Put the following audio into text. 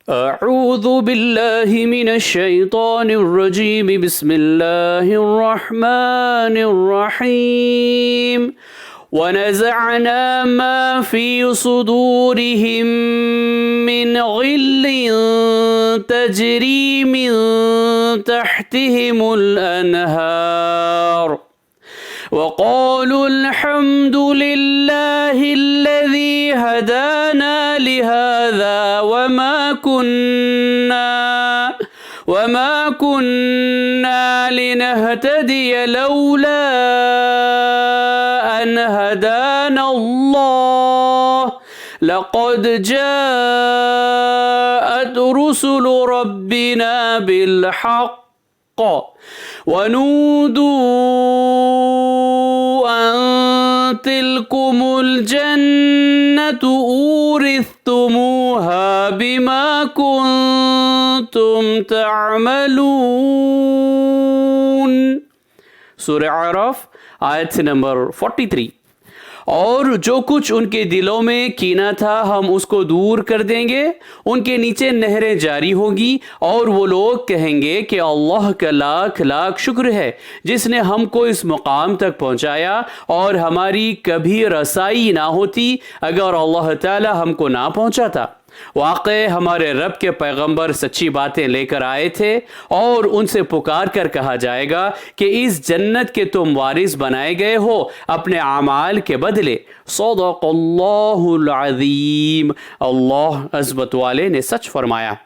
अऊज़ु बिल्लाहि मिनश शैतानिर रजीम बिस्मिल्लाहिर रहमानिर रहीम वनज़अना मा फ़ी सुदूरिहिम मिन ग़िल्लिन तजरी मिन तहतिहिमुल अनहार वक़ालू अल्हम्दुलिल्लाहि अल्लज़ी हदाना लिहाज़ा वमा कुन्ना लिनहतदिय लौला अन हदाना अल्लाह लक़द जाअत रुसुलु रब्बिना बिलहक़्क़ वनूदू अन तिलकुमुल जन्नतु ऊरिस्तुमूहा बिमा कुन्तुम तअमलून। सूरह आराफ आयत नंबर 43। और जो कुछ उनके दिलों में कीना था हम उसको दूर कर देंगे, उनके नीचे नहरें जारी होगी और वो लोग कहेंगे कि अल्लाह का लाख लाख शुक्र है जिसने हमको इस मुकाम तक पहुंचाया और हमारी कभी रसाई ना होती अगर अल्लाह ताला हमको ना पहुंचाता। वाक़ई हमारे रब के पैगंबर सच्ची बातें लेकर आए थे और उनसे पुकार कर कहा जाएगा कि इस जन्नत के तुम वारिस बनाए गए हो अपने आमाल के बदले। सदक़ल्लाहुल अज़ीम। अल्लाह अज़मत वाले ने सच फरमाया।